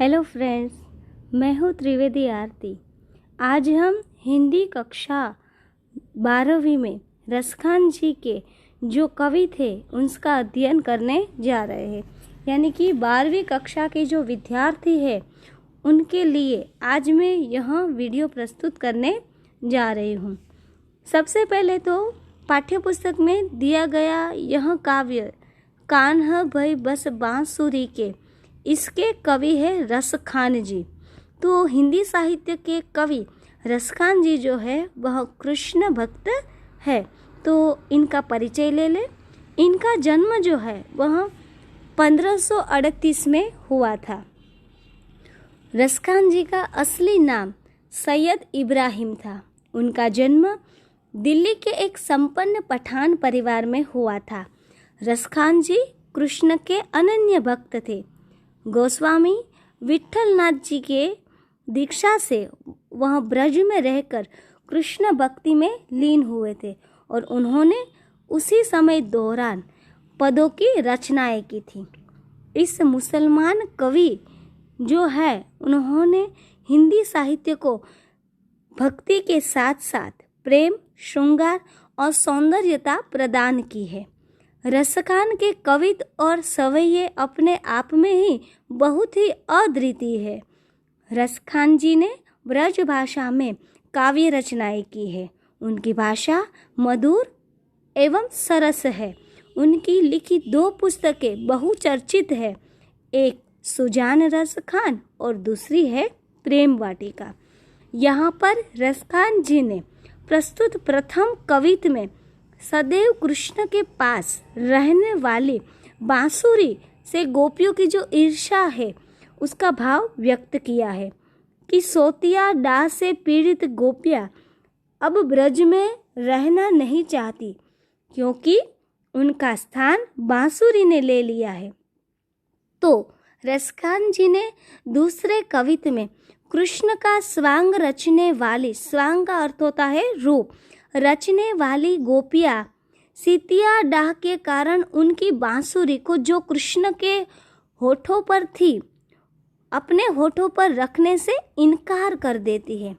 Hello friends, मैं हूँ त्रिवेदी आरती। आज हम हिंदी कक्षा 12वीं में रसखान जी के जो कवि थे उनका अध्ययन करने जा रहे हैं। यानी कि 12वीं कक्षा के जो विद्यार्थी हैं उनके लिए आज मैं यह वीडियो प्रस्तुत करने जा रही हूँ। सबसे पहले तो पाठ्यपुस्तक में दिया गया यह काव्य कान्हा भई बस बांसुरी के, इसके कवि है रसखान जी। तो हिंदी साहित्य के कवि रसखान जी जो है वह कृष्ण भक्त है। तो इनका परिचय ले ले। इनका जन्म जो है वह 1538 में हुआ था। रसखान जी का असली नाम सैयद इब्राहिम था। उनका जन्म दिल्ली के एक संपन्न पठान परिवार में हुआ था। रसखान जी कृष्ण के अनन्य भक्त थे। गोस्वामी विठलनाथ जी के दीक्षा से वह ब्रज में रहकर कृष्ण भक्ति में लीन हुए थे और उन्होंने उसी समय दौरान पदों की रचनाएं की थी। इस मुसलमान कवि जो है उन्होंने हिंदी साहित्य को भक्ति के साथ साथ प्रेम, श्रृंगार और सौंदर्यता प्रदान की है। रसखान के कवित्व और सवैये अपने आप में ही बहुत ही अद्वितीय है। रसखान जी ने ब्रज भाषा में काव्य रचनाएं की है। उनकी भाषा मधुर एवं सरस है। उनकी लिखी 2 पुस्तकें बहुचर्चित है। एक सुजान रसखान और दूसरी है प्रेम वाटिका। यहाँ पर रसखान जी ने प्रस्तुत प्रथम कवित्व में सदैव कृष्ण के पास रहने वाली बांसुरी से गोपियों की जो ईर्ष्या है उसका भाव व्यक्त किया है कि सोतिया डाह से पीड़ित गोपियां अब ब्रज में रहना नहीं चाहती क्योंकि उनका स्थान बांसुरी ने ले लिया है। तो रसखान जी ने दूसरे कवित्व में कृष्ण का स्वांग रचने वाली, स्वांग का अर्थ होता है रूप, रचने वाली गोपियाँ सीतिया डाह के कारण उनकी बांसुरी को जो कृष्ण के होठों पर थी अपने होठों पर रखने से इनकार कर देती है।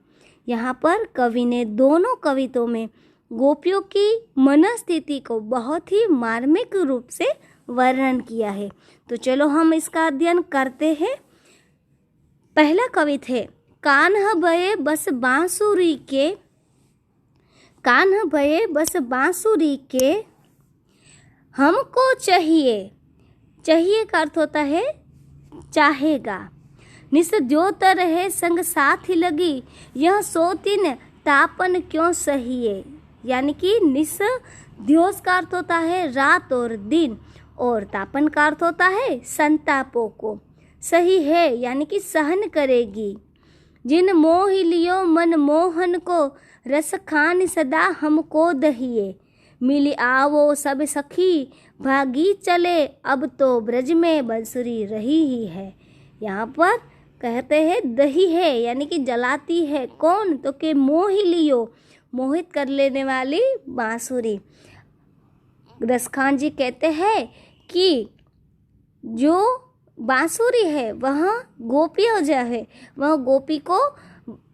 यहाँ पर कवि ने दोनों कविताओं में गोपियों की मनस्थिति को बहुत ही मार्मिक रूप से वर्णन किया है। तो चलो हम इसका अध्ययन करते हैं। पहला कविता है कान्हा भये बस बांसुरी के, कान्हा भये बस बांसुरी के हमको चाहिए। चाहिए का अर्थ होता है चाहेगा। निस द्योत रहे संग साथ ही लगी, यह सोतिन तापन क्यों सहिए। यानी कि निस द्योस का अर्थ होता है रात और दिन, और तापन का अर्थ होता है संतापों को। सही है यानी कि सहन करेगी। जिन मोह लियो मन मोहन को, रसखान सदा हमको दहिए। मिली आवो सब सखी भागी चले, अब तो ब्रज में बंसुरी रही ही है। यहाँ पर कहते हैं दही है यानी कि जलाती है। कौन? तो के मोह लियो, मोहित कर लेने वाली बांसुरी। रसखान जी कहते हैं कि जो बांसुरी है वह गोपी हो जाए, वह गोपी को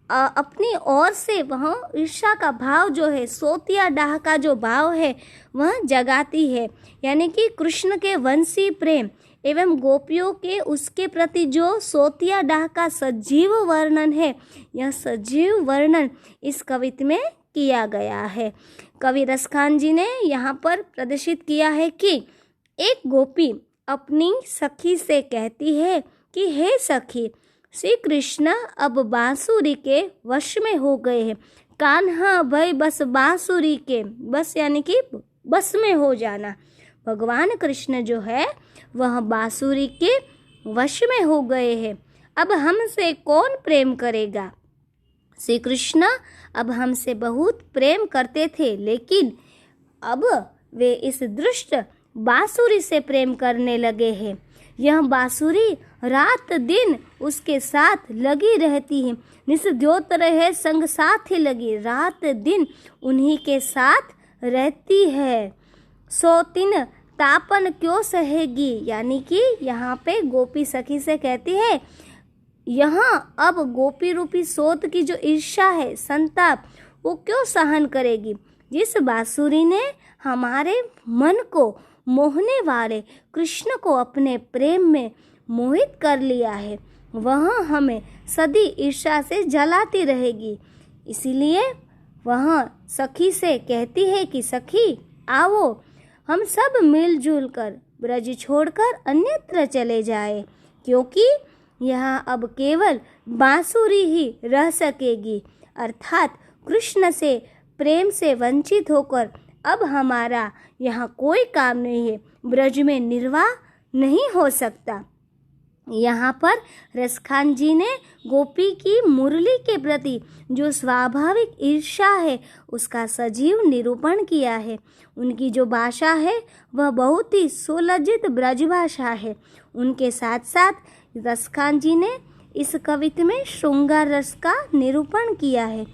अपनी ओर से वह ईर्ष्या का भाव जो है, सोतिया डाह का जो भाव है वह जगाती है। यानी कि कृष्ण के वंशी प्रेम एवं गोपियों के उसके प्रति जो सोतिया डाह का सजीव वर्णन है, यह सजीव वर्णन इस कविता में किया गया है। कवि रसखान जी ने यहाँ पर प्रदर्शित किया है कि एक गोपी अपनी सखी से कहती है कि हे सखी, श्री कृष्ण अब बांसुरी के वश में हो गए हैं। कान्हा भई बस बांसुरी के, बस यानी कि बस में हो जाना। भगवान कृष्ण जो है वह बांसुरी के वश में हो गए हैं। अब हमसे कौन प्रेम करेगा। श्री कृष्ण अब हमसे बहुत प्रेम करते थे, लेकिन अब वे इस दुष्ट बांसुरी से प्रेम करने लगे हैं। यह बांसुरी रात दिन उसके साथ लगी रहती है। निस द्योत रहे संग साथ ही लगी, रात दिन उन्हीं के साथ रहती है। सोतिन तापन क्यों सहेगी। यानी कि यहाँ पे गोपी सखी से कहती है यहाँ अब गोपी रूपी सोत की जो ईर्ष्या है, संताप, वो क्यों सहन करेगी? जिस बांसुरी ने हमारे मन को मोहने वाले कृष्ण को अपने प्रेम में मोहित कर लिया है, वह हमें सदी ईर्ष्या से जलाती रहेगी। इसीलिए वह सखी से कहती है कि सखी आओ, हम सब मिलजुल कर ब्रज छोड़कर अन्यत्र चले जाए, क्योंकि यहाँ अब केवल बांसुरी ही रह सकेगी। अर्थात कृष्ण से प्रेम से वंचित होकर अब हमारा यहाँ कोई काम नहीं है, ब्रज में निर्वाह नहीं हो सकता। यहाँ पर रसखान जी ने गोपी की मुरली के प्रति जो स्वाभाविक ईर्ष्या है उसका सजीव निरूपण किया है। उनकी जो भाषा है वह बहुत ही सुलज्जित ब्रज भाषा है। उनके साथ साथ रसखान जी ने इस कविता में श्रृंगार रस का निरूपण किया है।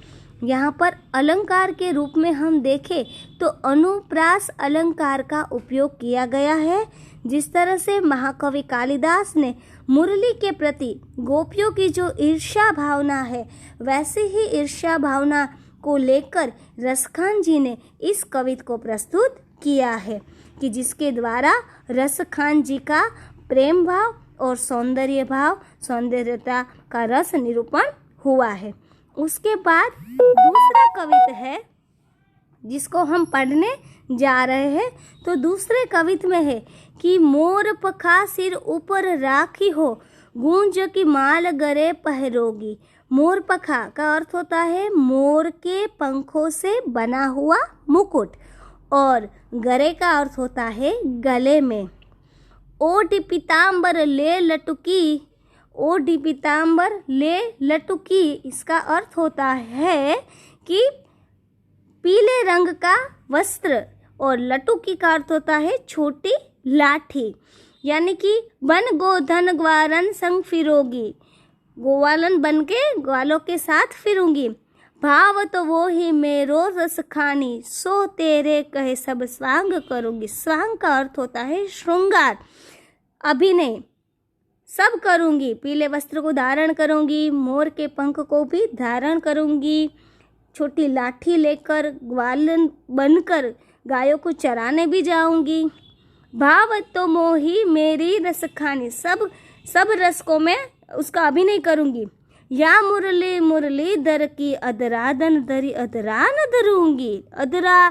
यहाँ पर अलंकार के रूप में हम देखें तो अनुप्रास अलंकार का उपयोग किया गया है। जिस तरह से महाकवि कालिदास ने मुरली के प्रति गोपियों की जो ईर्ष्या भावना है, वैसे ही ईर्ष्या भावना को लेकर रसखान जी ने इस कविता को प्रस्तुत किया है कि जिसके द्वारा रसखान जी का प्रेम भाव और सौंदर्य भाव, सौंदर्यता का रस निरूपण हुआ है। उसके बाद दूसरा कविता है जिसको हम पढ़ने जा रहे हैं। तो दूसरे कविता में है कि मोर पखा सिर ऊपर राखी हो, गूंज की माल गरे पहरोगी। मोर पखा का अर्थ होता है मोर के पंखों से बना हुआ मुकुट, और गरे का अर्थ होता है गले में। ओढ़ पीताम्बर ले लटुकी, ओढ़ पीताम्बर ले लटुकी, इसका अर्थ होता है कि पीले रंग का वस्त्र, और लटुकी का अर्थ होता है छोटी लाठी, यानी कि बन गोधन ग्वारन संग फिरोगी, गोवालन बन के ग्वालों के साथ फिरूंगी। भाव तो वो ही मेरो रस खानी, सो तेरे कहे सब स्वांग करूंगी। स्वांग का अर्थ होता है श्रृंगार, अभिनय सब करूंगी। पीले वस्त्र को धारण करूंगी, मोर के पंख को भी धारण करूंगी, छोटी लाठी लेकर ग्वालन बनकर गायों को चराने भी जाऊंगी। भाव तो मोही मेरी रस खानी, सब रस को मैं उसका अभिनय करूंगी। या मुरली मुरली दर की अदरादन दरी अदरा न धरूंगी। अदरा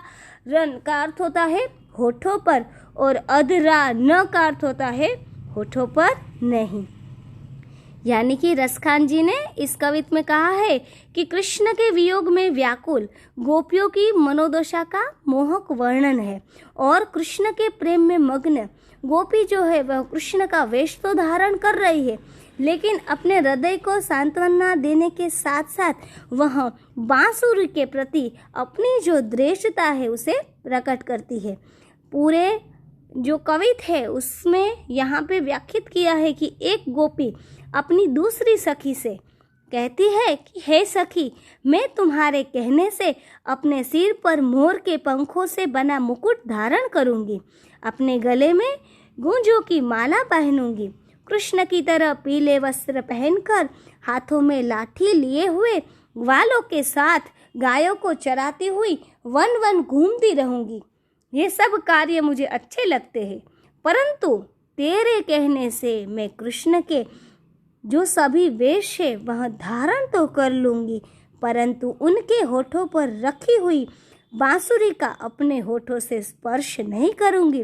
रन का अर्थ होता है होठों पर, और अदरा न का अर्थ होता है होठों पर नहीं। यानी कि रसखान जी ने इस कविता में कहा है कि कृष्ण के वियोग में व्याकुल गोपियों की मनोदशा का मोहक वर्णन है, और कृष्ण के प्रेम में मग्न गोपी जो है वह कृष्ण का वेश तो धारण कर रही है, लेकिन अपने हृदय को सांत्वना देने के साथ साथ वह बांसुरी के प्रति अपनी जो द्वेषता है उसे प्रकट करती है। पूरे जो कविता है उसमें यहाँ पे व्याख्यात किया है कि एक गोपी अपनी दूसरी सखी से कहती है कि हे सखी, मैं तुम्हारे कहने से अपने सिर पर मोर के पंखों से बना मुकुट धारण करूंगी, अपने गले में गूंजों की माला पहनूंगी, कृष्ण की तरह पीले वस्त्र पहनकर हाथों में लाठी लिए हुए ग्वालों के साथ गायों को चराती हुई वन वन घूमती रहूंगी। ये सब कार्य मुझे अच्छे लगते हैं, परंतु तेरे कहने से मैं कृष्ण के जो सभी वेश है वह धारण तो कर लूंगी, परंतु उनके होठों पर रखी हुई बांसुरी का अपने होठों से स्पर्श नहीं करूंगी।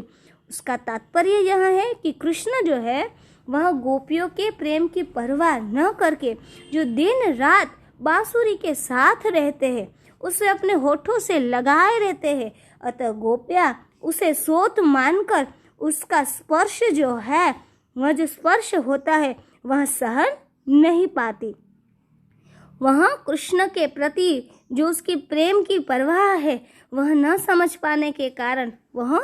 उसका तात्पर्य यह है कि कृष्ण जो है वह गोपियों के प्रेम की परवाह न करके जो दिन रात बांसुरी के साथ रहते हैं, उसे अपने होठों से लगाए रहते हैं। अतः गोपियाँ उसे सोत मानकर उसका स्पर्श जो है, वह जो स्पर्श होता है वह सहन नहीं पाती। वह कृष्ण के प्रति जो उसकी प्रेम की परवाह है वह न समझ पाने के कारण वह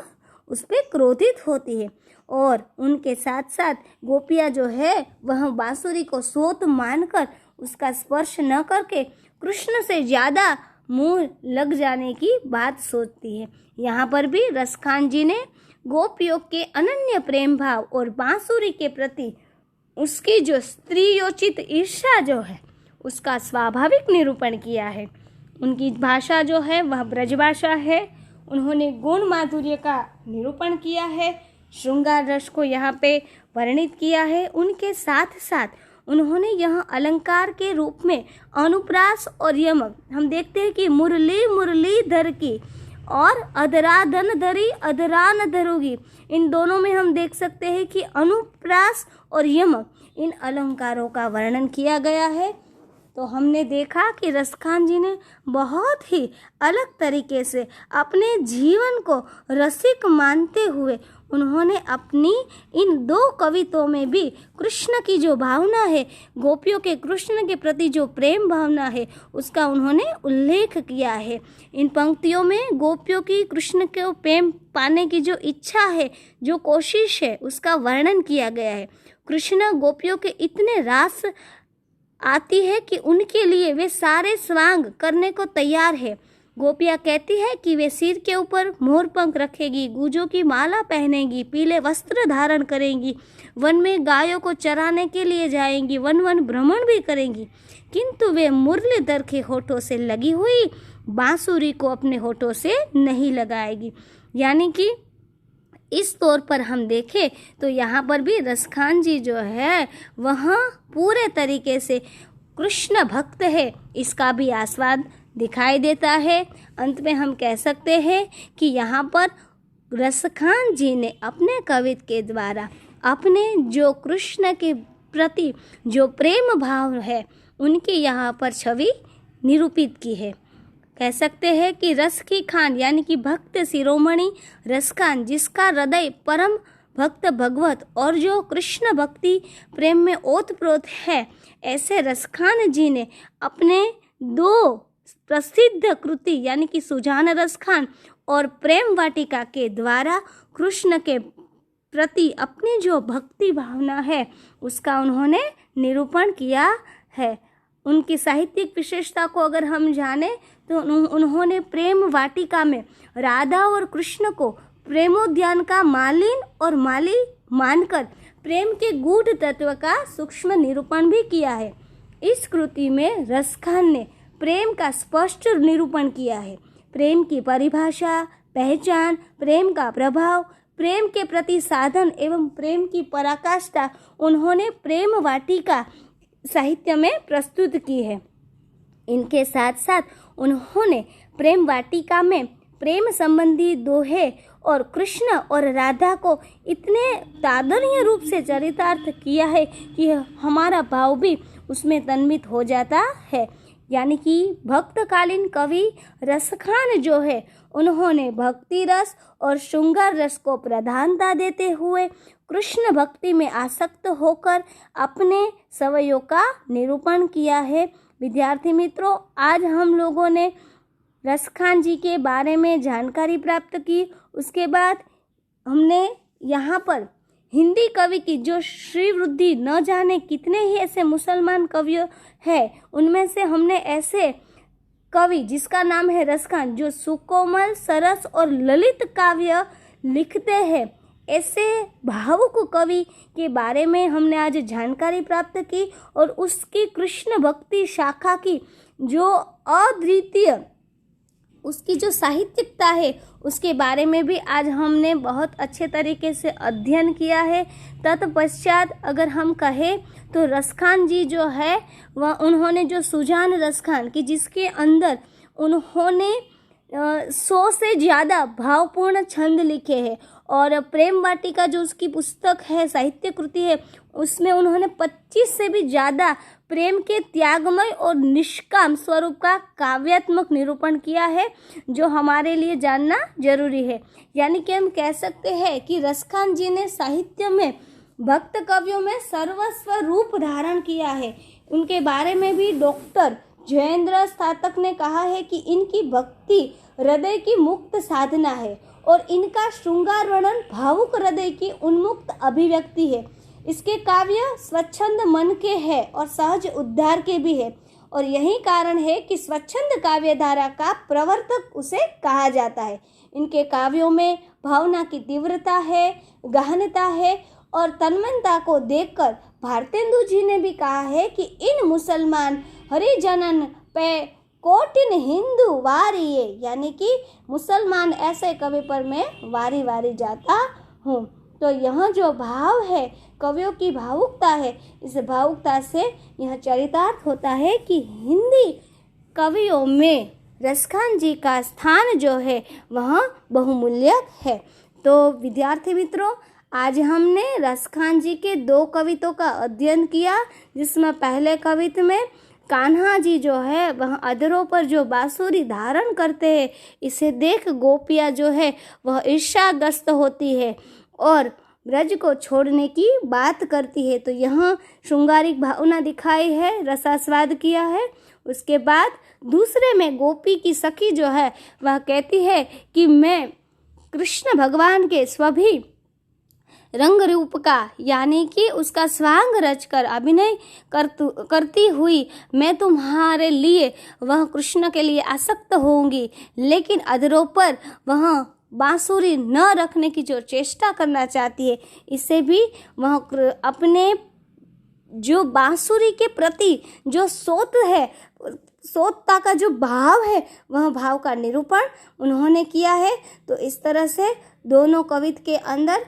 उस पर क्रोधित होती है, और उनके साथ साथ गोपियाँ जो है वह बांसुरी को सोत मानकर उसका स्पर्श न करके कृष्ण से ज़्यादा मुँह लग जाने की बात सोचती है। यहाँ पर भी रसखान जी ने गोपियों के अनन्य प्रेम भाव और बांसुरी के प्रति उसकी जो स्त्रीयोचित ईर्ष्या जो है उसका स्वाभाविक निरूपण किया है। उनकी भाषा जो है वह ब्रजभाषा है। उन्होंने गुण माधुर्य का निरूपण किया है, श्रृंगार रस को यहाँ पे वर्णित किया है। उनके साथ साथ उन्होंने यहाँ अलंकार के रूप में अनुप्रास और यमक, हम देखते हैं कि मुरली मुरली धर की और अधरा धन धरी अधरा न धरोगी, इन दोनों में हम देख सकते हैं कि अनुप्रास और यमक इन अलंकारों का वर्णन किया गया है। तो हमने देखा कि रसखान जी ने बहुत ही अलग तरीके से अपने जीवन को रसिक मानते हुए उन्होंने अपनी इन 2 कविताओं में भी कृष्ण की जो भावना है, गोपियों के कृष्ण के प्रति जो प्रेम भावना है, उसका उन्होंने उल्लेख किया है। इन पंक्तियों में गोपियों की कृष्ण के प्रेम पाने की जो इच्छा है, जो कोशिश है, उसका वर्णन किया गया है। कृष्ण गोपियों के इतने रास आती है कि उनके लिए वे सारे स्वांग करने को तैयार है। गोपियाँ कहती है कि वे सिर के ऊपर मोर पंख रखेगी, गूंजों की माला पहनेगी, पीले वस्त्र धारण करेंगी, वन में गायों को चराने के लिए जाएंगी, वन वन भ्रमण भी करेंगी, किंतु वे मुरलीधर के होठों से लगी हुई बांसुरी को अपने होठों से नहीं लगाएगी। यानी कि इस तौर पर हम देखें तो यहाँ पर भी रसखान जी जो है वह पूरे तरीके से कृष्ण भक्त है, इसका भी आस्वाद दिखाई देता है। अंत में हम कह सकते हैं कि यहाँ पर रसखान जी ने अपने कविता के द्वारा अपने जो कृष्ण के प्रति जो प्रेम भाव है उनकी यहाँ पर छवि निरूपित की है। कह सकते हैं कि रस की खान यानी कि भक्त शिरोमणि रसखान, जिसका हृदय परम भक्त भगवत और जो कृष्ण भक्ति प्रेम में ओतप्रोत है, ऐसे रसखान जी ने अपने 2 प्रसिद्ध कृति यानी कि सुजान रसखान और प्रेम वाटिका के द्वारा कृष्ण के प्रति अपनी जो भक्ति भावना है उसका उन्होंने निरूपण किया है। उनकी साहित्यिक विशेषता को अगर हम जाने तो उन्होंने प्रेम वाटिका में राधा और कृष्ण को प्रेमोद्यान का मालिन और माली मानकर प्रेम के गूढ़ तत्व का सूक्ष्म निरूपण भी किया है। इस कृति में रसखान ने प्रेम का स्पष्ट निरूपण किया है। प्रेम की परिभाषा, पहचान, प्रेम का प्रभाव, प्रेम के प्रति साधन एवं प्रेम की पराकाष्ठा उन्होंने प्रेम वाटिका साहित्य में प्रस्तुत की है। इनके साथ साथ उन्होंने प्रेम वाटिका में प्रेम संबंधी दोहे और कृष्ण और राधा को इतने तादनीय रूप से चरितार्थ किया है कि हमारा भाव भी उसमें तन्वित हो जाता है। यानी कि भक्तकालीन कवि रसखान जो है उन्होंने भक्ति रस और श्रृंगार रस को प्रधानता देते हुए कृष्ण भक्ति में आसक्त होकर अपने सवयों का निरूपण किया है। विद्यार्थी मित्रों, आज हम लोगों ने रसखान जी के बारे में जानकारी प्राप्त की। उसके बाद हमने यहाँ पर हिंदी कवि की जो श्रीवृद्धि न जाने कितने ही ऐसे मुसलमान कवि हैं, उनमें से हमने ऐसे कवि जिसका नाम है रसखान, जो सुकोमल, सरस और ललित काव्य लिखते हैं, ऐसे भावुक कवि के बारे में हमने आज जानकारी प्राप्त की और उसकी कृष्ण भक्ति शाखा की जो अद्वितीय उसकी जो साहित्यिकता है उसके बारे में भी आज हमने बहुत अच्छे तरीके से अध्ययन किया है। तत्पश्चात अगर हम कहें तो रसखान जी जो है वह उन्होंने जो सुजान रसखान की जिसके अंदर उन्होंने 100 से ज़्यादा भावपूर्ण छंद लिखे हैं और प्रेम वाटिका जो उसकी पुस्तक है, साहित्य कृति है, उसमें उन्होंने 25 से भी ज़्यादा प्रेम के त्यागमय और निष्काम स्वरूप का काव्यात्मक निरूपण किया है, जो हमारे लिए जानना जरूरी है। यानी कि हम कह सकते हैं कि रसखान जी ने साहित्य में भक्त कवियों में सर्वस्व रूप धारण किया है। उनके बारे में भी डॉक्टर जयेंद्र स्थातक ने कहा है कि इनकी भक्ति हृदय की मुक्त साधना है और इनका श्रृंगार वर्णन भावुक हृदय की उन्मुक्त अभिव्यक्ति है। इसके काव्य स्वच्छंद मन के हैं और सहज उद्धार के भी है और यही कारण है कि स्वच्छंद काव्य धारा का प्रवर्तक उसे कहा जाता है। इनके काव्यों में भावना की तीव्रता है, गहनता है और तन्मयता को देखकर भारतेंदु जी ने भी कहा है कि इन मुसलमान हरिजनन पे कोटिन हिंदू वारिये, यानी कि मुसलमान ऐसे कवि पर मैं वारी वारी जाता हूँ। तो यह जो भाव है, कवियों की भावुकता है, इस भावुकता से यह चरितार्थ होता है कि हिंदी कवियों में रसखान जी का स्थान जो है वह बहुमूल्य है। तो विद्यार्थी मित्रों, आज हमने रसखान जी के 2 कवितों का अध्ययन किया, जिसमें पहले कवित में कान्हा जी जो है वह अधरों पर जो बांसुरी धारण करते हैं, इसे देख गोपियाँ जो है वह ईर्ष्याग्रस्त होती है और ब्रज को छोड़ने की बात करती है। तो यहाँ श्रृंगारिक भावना दिखाई है, रसास्वाद किया है। उसके बाद दूसरे में गोपी की सखी जो है वह कहती है कि मैं कृष्ण भगवान के स्वभी रंग रूप का, यानी कि उसका स्वांग रचकर अभिनय करती हुई मैं तुम्हारे लिए, वह कृष्ण के लिए आसक्त होंगी, लेकिन अधरों पर वह बांसुरी न रखने की जो चेष्टा करना चाहती है, इससे भी वह अपने जो बांसुरी के प्रति जो सोत है, सोतता का जो भाव है, वह भाव का निरूपण उन्होंने किया है। तो इस तरह से दोनों कविता के अंदर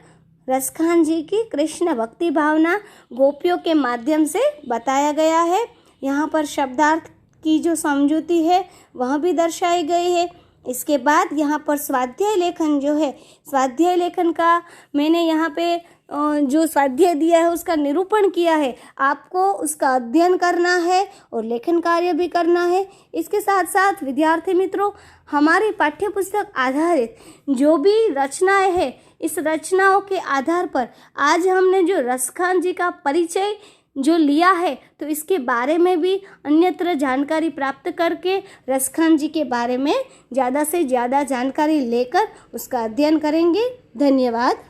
रसखान जी की कृष्ण भक्ति भावना गोपियों के माध्यम से बताया गया है। यहाँ पर शब्दार्थ की जो समझूती है वह भी दर्शाई गई है। इसके बाद यहाँ पर स्वाध्याय लेखन जो है, स्वाध्याय लेखन का मैंने यहाँ पे जो स्वाध्याय दिया है उसका निरूपण किया है। आपको उसका अध्ययन करना है और लेखन कार्य भी करना है। इसके साथ साथ विद्यार्थी मित्रों, हमारी पाठ्यपुस्तक आधारित जो भी रचनाएं हैं, इस रचनाओं के आधार पर आज हमने जो रसखान जी का परिचय जो लिया है, तो इसके बारे में भी अन्यत्र जानकारी प्राप्त करके रसखान जी के बारे में ज़्यादा से ज़्यादा जानकारी लेकर उसका अध्ययन करेंगे। धन्यवाद।